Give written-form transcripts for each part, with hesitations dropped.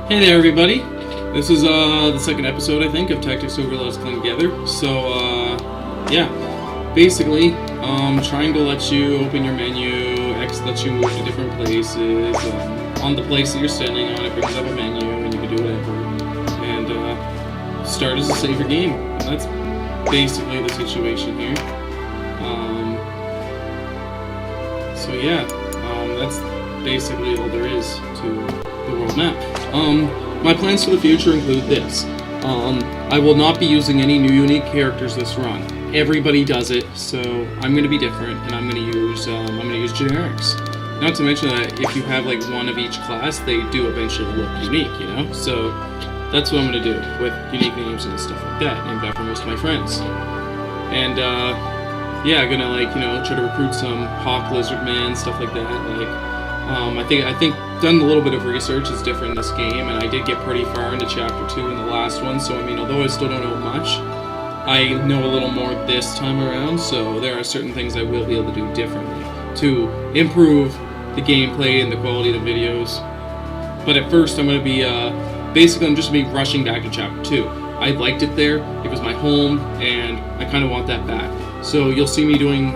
Hey there, everybody. This is the second episode, I think, of Tactics Over Let's Play Together. So, yeah, basically, triangle lets you open your menu, X lets you move to different places. On the place that you're standing on, it brings up a menu, and you can do whatever. And start as a save your game. And that's basically the situation here. So yeah, that's basically all there is to the world map. My plans for the future include this. I will not be using any new unique characters this run. Everybody does it, so I'm going to be different, and I'm going to use generics. Not to mention that if you have like one of each class, they do eventually look unique, you know? So that's what I'm going to do with unique names and stuff like that, named after most of my friends. And yeah, I'm gonna try to recruit some Hawk Lizardman, stuff like that. I think done a little bit of research. It's different in this game, and I did get pretty far into Chapter 2 in the last one. So I mean, although I still don't know much, I know a little more this time around. So there are certain things I will be able to do differently to improve the gameplay and the quality of the videos. But at first, I'm gonna be basically I'm just gonna be rushing back to Chapter 2. I liked it there. It was my home, and I kind of want that back. So you'll see me doing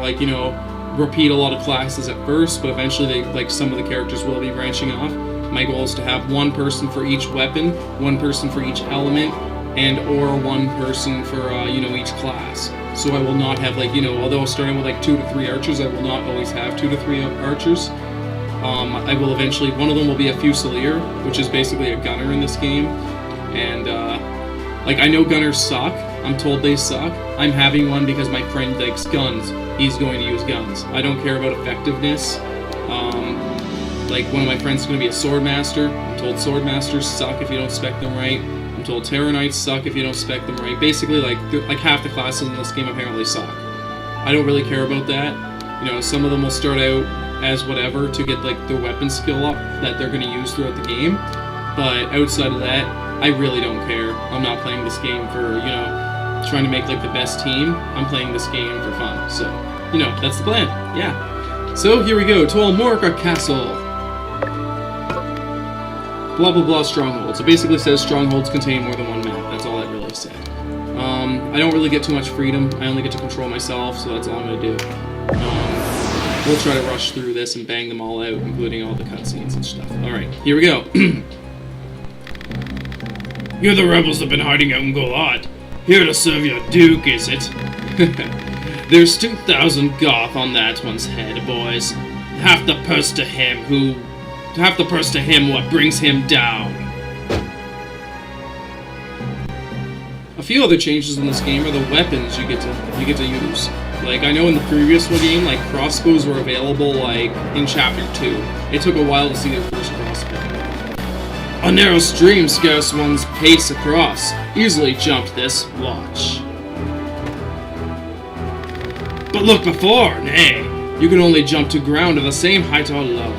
repeat a lot of classes at first, but eventually some of the characters will be branching off. My goal is to have one person for each weapon, one person for each element, and or one person for each class. So I will not have although starting with 2 to 3 archers, I will not always have 2 to 3 archers. I will eventually, one of them will be a Fusilier, which is basically a gunner in this game, and I know gunners suck. I'm told they suck. I'm having one because my friend likes guns. He's going to use guns. I don't care about effectiveness. One of my friends is going to be a Swordmaster. I'm told Swordmasters suck if you don't spec them right. I'm told Terror Knights suck if you don't spec them right. Basically, half the classes in this game apparently suck. I don't really care about that. Some of them will start out as whatever to get their weapon skill up that they're going to use throughout the game. But outside of that, I really don't care. I'm not playing this game for, trying to make the best team. I'm playing this game for fun. So, that's the plan. Yeah. So here we go to Almorica Castle. Blah blah blah strongholds. It basically says strongholds contain more than one map. That's all it really said. I don't really get too much freedom. I only get to control myself, so that's all I'm gonna do. We'll try to rush through this and bang them all out, including all the cutscenes and stuff. Alright, here we go. You're the rebels that have been hiding out in Golot. Here to serve your duke, is it? There's 2,000 Goth on that one's head, boys. Half the purse to him what brings him down. A few other changes in this game are the weapons you get to use. I know in the previous game, crossbows were available in Chapter 2. It took a while to see their first crossbow. A narrow stream scarce one's pace across. Easily jumped this, watch. But look before, nay, you can only jump to ground of the same height or lower.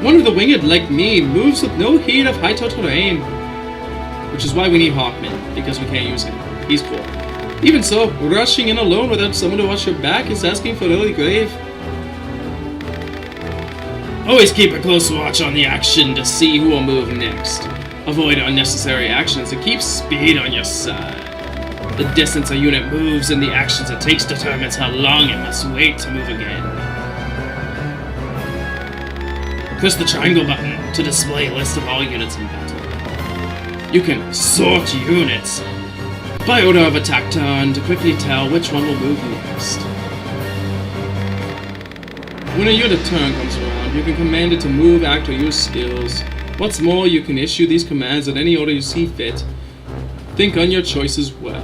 One of the winged like me moves with no heed of height or terrain. Which is why we need Hawkman, because we can't use him. He's cool. Even so, rushing in alone without someone to watch your back is asking for early grave. Always keep a close watch on the action to see who will move next. Avoid unnecessary actions and keep speed on your side. The distance a unit moves and the actions it takes determines how long it must wait to move again. Press the triangle button to display a list of all units in battle. You can sort units by order of attack turn to quickly tell which one will move next. When a unit turn comes around, you can command it to move, act, or use skills. What's more, you can issue these commands in any order you see fit. Think on your choices well.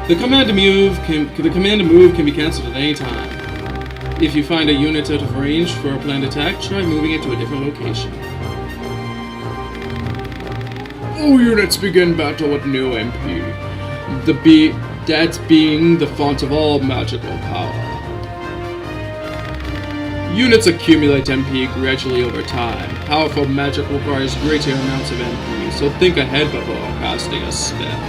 The command to move can be cancelled at any time. If you find a unit out of range for a planned attack, try moving it to a different location. All units begin battle with no MP. That being the font of all magical power. Units accumulate MP gradually over time. Powerful magic requires greater amounts of MP, so think ahead before casting a spell.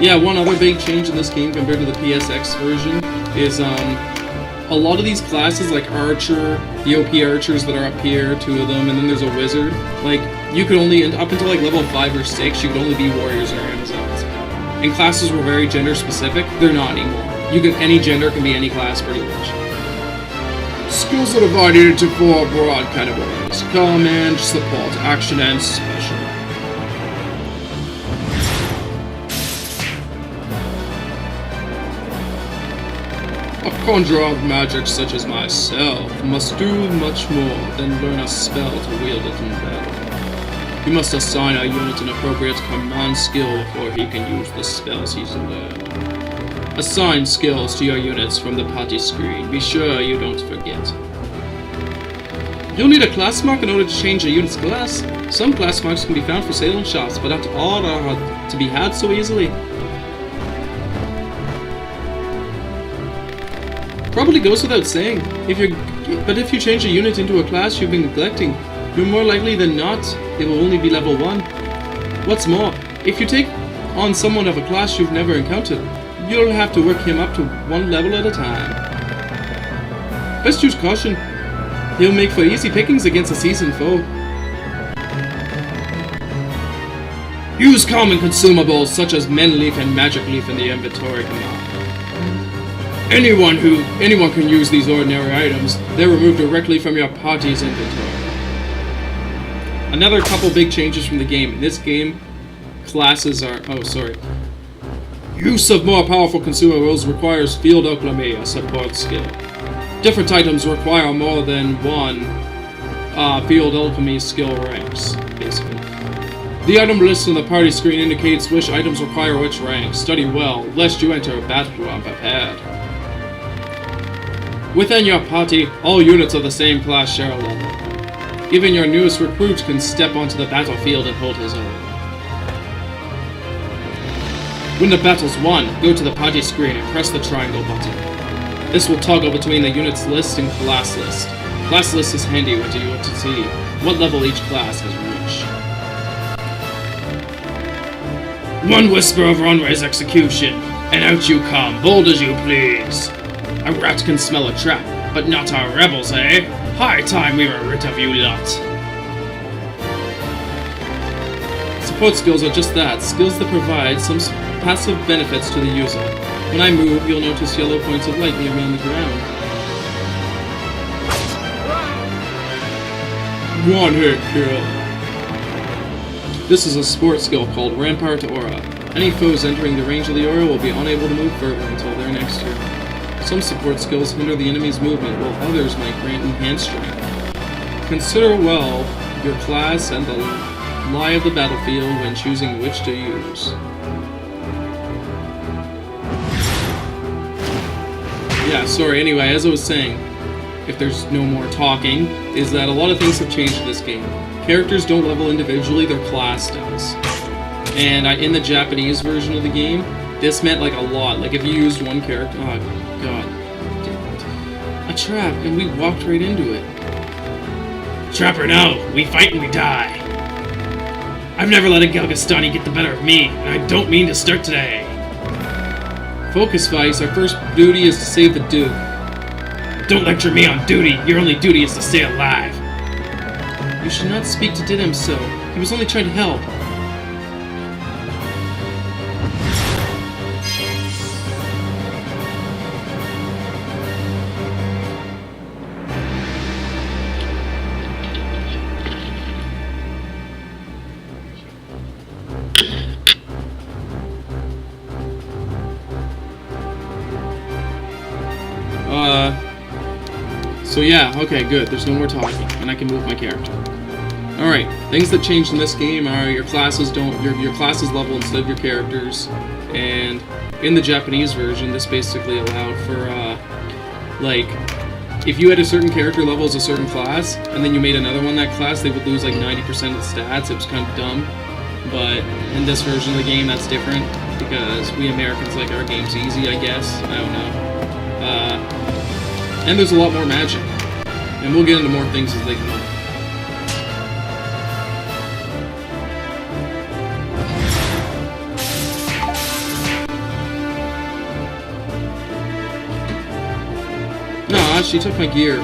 Yeah, one other big change in this game compared to the PSX version is a lot of these classes, like Archer, the OP Archers that are up here, 2 of them, and then there's a Wizard. Like, you could only, up until like level 5 or 6, you could only be Warriors or Amazons. And classes were very gender specific. They're not anymore. Any gender can be any class pretty much. Skills are divided into 4 broad categories: Command, Support, Action, and Special. A conjurer of magic such as myself must do much more than learn a spell to wield it in battle. You must assign a unit an appropriate command skill before he can use the spells he's learned. Assign skills to your units from the party screen. Be sure you don't forget. You'll need a class mark in order to change a unit's class. Some class marks can be found for sale in shops, but not all are to be had so easily. Probably goes without saying, but if you change a unit into a class you've been neglecting, you're more likely than not it will only be level 1. What's more, if you take on someone of a class you've never encountered, you'll have to work him up to 1 level at a time. Best use caution. He'll make for easy pickings against a seasoned foe. Use common consumables such as Men Leaf and Magic Leaf in the inventory command. Anyone can use these ordinary items. They're removed directly from your party's inventory. Another couple big changes from the game. In this game, classes are... Use of more powerful consumables requires Field Alchemy, a support skill. Different items require more than 1 Field Alchemy skill ranks, basically. The item list on the party screen indicates which items require which rank. Study well, lest you enter a battle unprepared. Within your party, all units of the same class share a level. Even your newest recruit can step onto the battlefield and hold his own. When the battle's won, go to the party screen and press the triangle button. This will toggle between the unit's list and class list. Class list is handy when you want to see what level each class has reached. One whisper of Runway's execution, and out you come, bold as you please. A rat can smell a trap, but not our rebels, eh? High time we were rid of you lot. Support skills are just that, skills that provide some passive benefits to the user. When I move, you'll notice yellow points of light near me on the ground. One hit kill. This is a support skill called Rampart Aura. Any foes entering the range of the aura will be unable to move further until their next turn. Some support skills hinder the enemy's movement, while others might grant enhanced strength. Consider well your class and the lie of the battlefield when choosing which to use. Yeah, sorry, anyway, as I was saying, if there's no more talking, is that a lot of things have changed in this game. Characters don't level individually, their class does. And in the Japanese version of the game, this meant like a lot. Like if you used one character, oh god, damn it. A trap, and we walked right into it. Trapper, no! We fight and we die! I've never let a Galgastani get the better of me, and I don't mean to start today. Focus, Vice. Our first duty is to save the Duke. Don't lecture me on duty. Your only duty is to stay alive. You should not speak to Didim so. He was only trying to help. So yeah, okay, good. There's no more talking, and I can move my character. Alright, things that changed in this game are your classes your classes level instead of your characters, and in the Japanese version, this basically allowed for, like, if you had a certain character level as a certain class, and then you made another one that class, they would lose like 90% of the stats. It was kind of dumb, but in this version of the game, that's different, because we Americans like our games easy, I guess. I don't know. And there's a lot more magic. And we'll get into more things as they come up. gosh, she took my gear.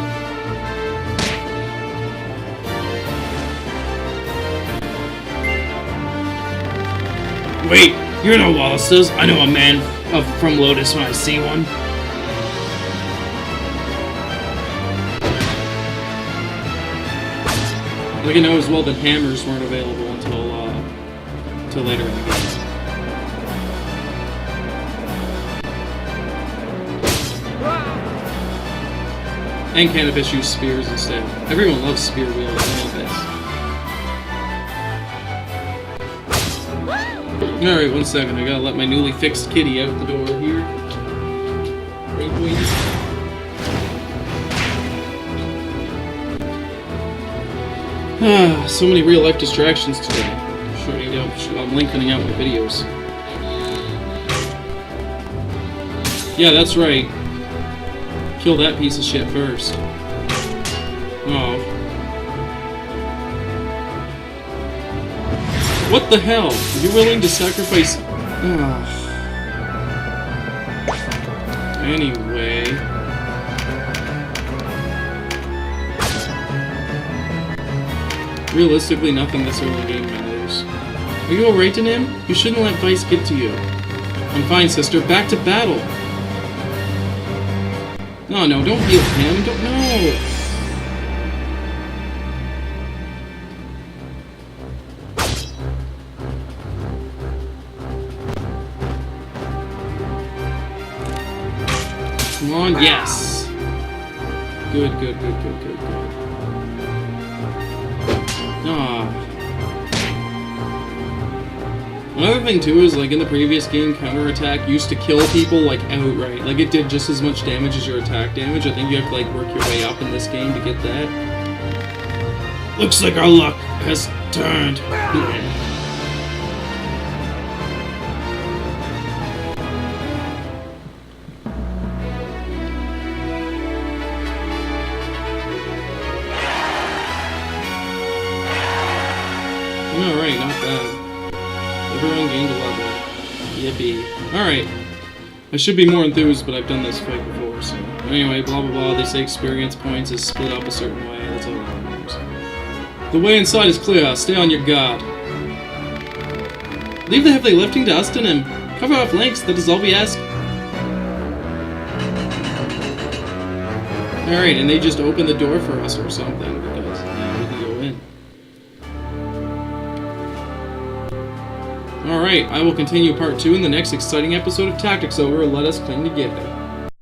Wait, you're no Wallace's. I know a man from Lotus when I see one. Like I know as well that hammers weren't available until later in the game. And Cannabis use spears instead. Everyone loves spear wielding Cannabis. Alright, 1 second. I gotta let my newly fixed kitty out the door here. Right, wait. So many real-life distractions today. I'm lengthening out my videos. Yeah, that's right. Kill that piece of shit first. Oh. What the hell? Are you willing to sacrifice... Anyway... Realistically, nothing this early in the game matters. Are you alright, Danim? You shouldn't let Vice get to you. I'm fine, sister. Back to battle! No, don't heal him. Don't... No! Come on, yes! Good. Another thing too is, like, in the previous game, counterattack used to kill people, like, outright. Like, it did just as much damage as your attack damage. I think you have to, like, work your way up in this game to get that. Looks like our luck has turned. Alright, not bad. Everyone gained a level. Yippee. Alright. I should be more enthused, but I've done this fight before, so... Anyway, blah blah blah, they say experience points is split up a certain way, that's all that matters. The way inside is clear, stay on your guard. Leave the heavy lifting to us and him. Cover our flanks, that is all we ask. Alright, and they just opened the door for us or something, because now we can go in. Alright, I will continue part 2 in the next exciting episode of Tactics Ogre. Let us cling together.